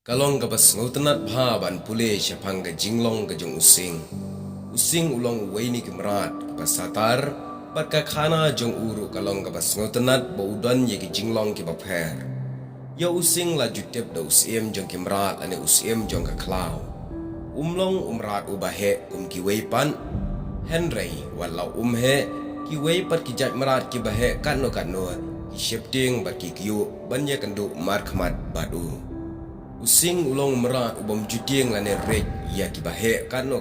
Kalong ka bas ngutanat bha ban pule syapang ka jinglong ka jong using. Using ulong waini ki merat ka pasatar bat ka khana jong uru kalong ka bas ngutanat ba udan ye ki jinglong ki bapher. Ya using la jutep da usiem jong ki merat ane usiem jong ka klau. Umlong umrat ubahe ki weipan Henry walau umhe ki weipat ki jat merat ki bahe kanno ki shifting bat ki kiu banya kandu mar khmat badu. Using ulong merat ubam jutieng lane rek ya ki bahe kanno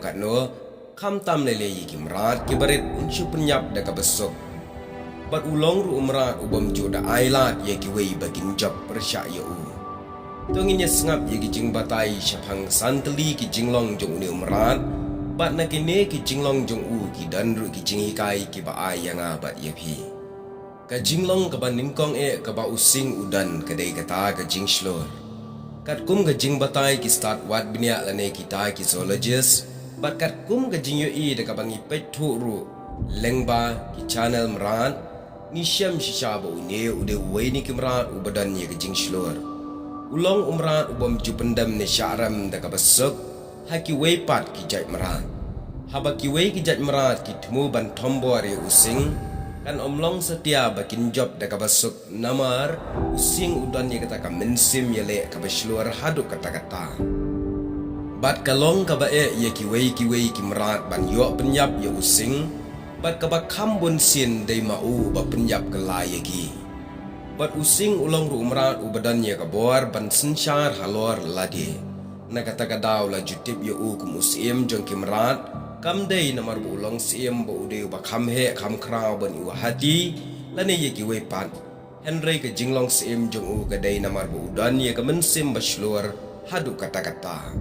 kam tam lele yi ki merat ki baret unsyu penyap da ka besok. Bat ulong ru merat ubam joda ailat ya ki wei bagin job persya ya u. Tonginya sengap ya ki jing batai syapang santeli ki jinglong jong uni merat bat na kini ki jinglong jong u ki danru ki jing hikai ki ba ai yang abat ya pi. Ka jinglong ka ban ningkong ka ba using udan kadai kata ka jing shlor. Kat kum ka jing batai ki start wat biniak lane kita ki zoologist bat kat kum ka jing yoi da ka bangi pet thu ru lengba ki channel merat ni syam shisha ba une ude wei ni ki merat ubadan ye ka jing shlor. Ulong umrat ubam jupendam ni syaram da ka besok haki wei pat ki jat merat. Haba ki wei ki jat merat ki temu ban tombor ye using kan omlong setia bakin job da ka besok namar using udan ye kata ka mensim ye le ka besluar haduk kata-kata. Bat kalong ka ba ye ki wei ki merat ban yo penyap ye using bat ka ba kambun sin dei mau ba penyap ke la ye ki. Bat using ulong ru umrat ubadan ye ka bor ban sensyar halor ladi. Na kata ka daw la jutip ye u kum usim jong ki merat kam day namar bu ulong siem bu ude ba kham he kham kraw ban u hati lane ye ki wei pat Henry ka jinglong siem jong u ka day namar bu udan ye ka mensim bashlur hadu kata-kata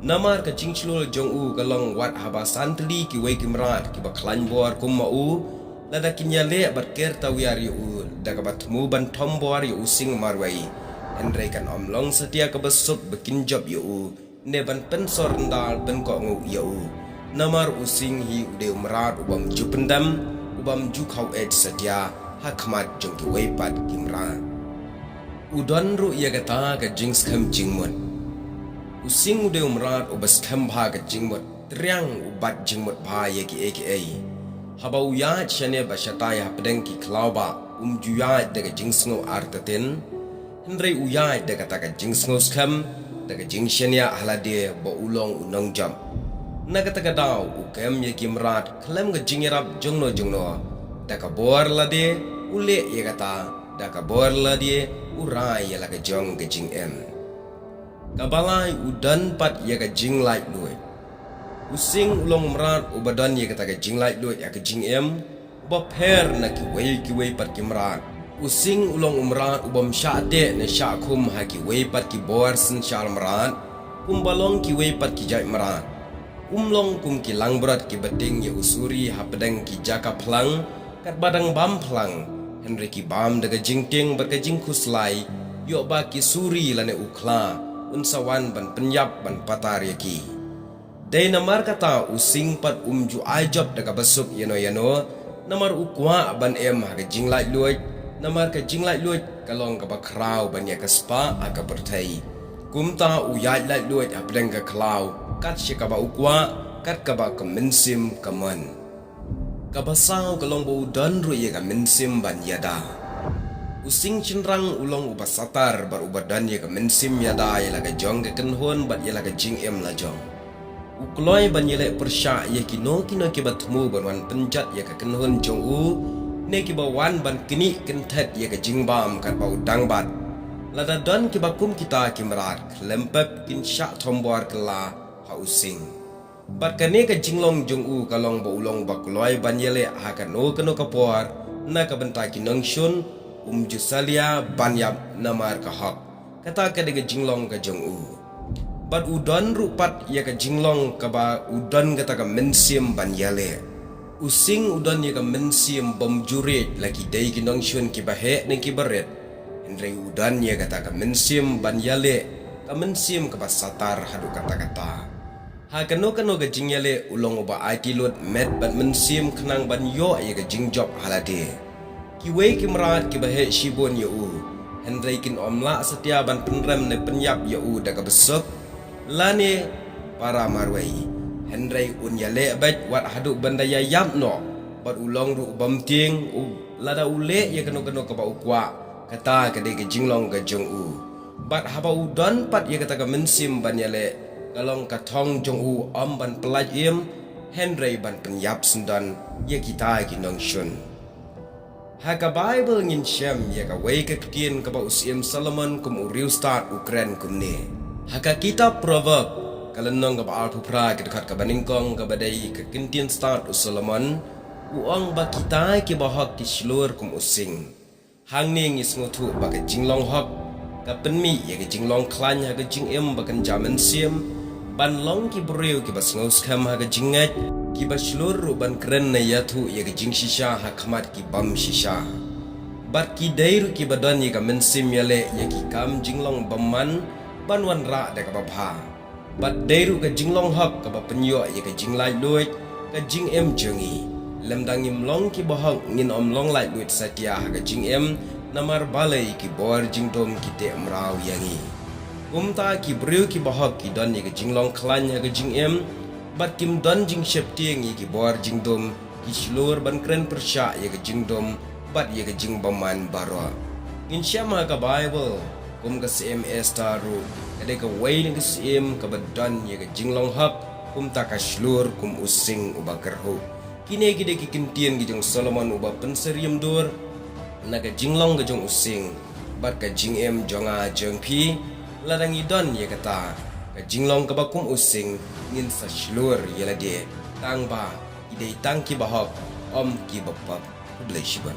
namar ka jingslur jong u ka long wat haba santli ki wei ki merat ki ba klan bor kum ma u lada kinya le bat ker tawiar ye u da ka bat mu ban tombor ye using marwai Henry kan omlong setia ka besuk bikin job ye u ne ban pensor ndal ben ko ngu ye u namar using hi ude umrat ubam jupendam ubam jukau setia hakmat jong ki weipat kimran udon ru ya kata ka jings kham jingmot using ude umrat ubas kham bha ka jingmot triang ubat jingmot bha ya ki aka haba uya chane ba shataya pedeng ki klauba juya daga jingsngo artatin Henry uya daga ta ka jingsngo skam daga jingshania halade ba ulong unong jam na kata daw ukem ye kimrat khlem ga jingerap jongno da ka bor la de ule ye kata da ka bor la de urai ye la ga jong ga jing em kabalai udan pat ye ga jing lai loi using ulong mrat ubadan ye kata ga jing lai loi ya ga jing em ba pher na ki wei pat kimrat using ulong umrat ubam sha de na sha khum ha ki wei pat ki bor sin shal mrat kumbalong ki wei pat ki jai mrat Umlong kum ki langbrat ki beding ye usuri hapedeng ki jaka plang kat badang bam plang Henry ki bam daga jingting berka jingkus lai yo ba ki suri lane ukla unsawan ban penyap ban patar ye ki dei namar kata using pat ju ajob daga besuk yano namar ukwa ban em ha jinglai luoj namar ka jinglai luoj kalong ka bakrau ban ye ka spa aka bertai kumta uyai lai luoj hapedeng ka klau kat syakaba ukwa kat kaba kemensim kaman kabasau kalong bau dan ruye ka mensim ban yada using cinrang ulong ubasatar bar ubadan ye ka mensim yada ye laga jong ke kenhon bat ye laga jing em la jong ukloi ban ye le persya ye kino ki batmu ban wan penjat ye ka kenhon jong u ne ki bawan ban kini kentet ye ka jing bam kat bau dang bat lada dan ki bakum kita ki merat lempep kin syak tombor kela using bat kane ka jinglong jong u kalong ba ulong ba kloi ban yele ha ka no kapor na ka benta ki nong shun jusalia ban yap namar ka hak kata ka de jinglong ka jong u bat udan rupat ya ka jinglong ka ba udan kata ka mensim ban yele using udan ya ka mensim bom juret lagi dei ki nong shun ki bahe ne ki baret Henry udan ya kata ka mensim ban yele ka mensim ka basatar hadu kata-kata ha kano ga jingyale ulong ba IT lot met bat mensim khnang ban yo ye ga jingjob halade ki wei ki mrat ki bahe shibon ye u Henry kin omla setia ban penrem ne penyap ya u da ka besok lani para marwai Henry un ya le bet wat hadu benda ya yap no bat ulong ru bam ting u lada ule ya keno ka ba ukwa kata ka de jinglong ka jong u bat haba u don pat ya kata ka mensim ban ya le kalong ka thong jong u om ban pelaj im Henry ban penyap sundan ya kita kinong shun Haka Bible ngin shem ya ka wei ka kien ka ba usim Solomon kum uriu start Ukraine kum ni. Haka kitab Proverb kalenong ka ba alpu pra ka dekat ka baningkong ka badai ka kintian start Solomon uang ba kita ki ba hak ki slur kum using. Hang ni ngis ngotu ba ka jinglong hak ka penmi ya ka jinglong klan ha ka jingem ba kan jaman sim ban long ki buriu ki ba ngos kham ha ka jingat ki ba slur ban kren na yathu ya ka jing shisha ha khamat ki bam shisha bat ki dairu ki badan ya ka mensim yale ya ki kam jinglong baman ban wan ra da ka ba bha bat dairu ka jinglong hak ka ba penyo ya ka jinglai luit ka jing em jengi lemdang im long ki bahang ngin om long lai luit satia ha ka jing em namar balai ki bor jingdom ki te amrau yangi umta ki brio ki bahak ki don ya ka jinglong klan ya ka jing em bat kim don jing shep tieng ki bor jing dom ki slur ban kren persya ya ke jing dom bat ya ke jing baman barwa in syama ka Bible kum ka CMS taru ade ka wei ni ka CM ka badan ya ke jing long hak kum ta ka slur kum using ubakerhu kine gide ki kintien gi jong Solomon uba penserium dur na ka jing long ga jong using bat ka jing em jonga jong pi ladang idon ya kata ka jinglong ka bakum using ngin sa slur yala de tang ba ide tang ki bahok om ki bapap bleshiban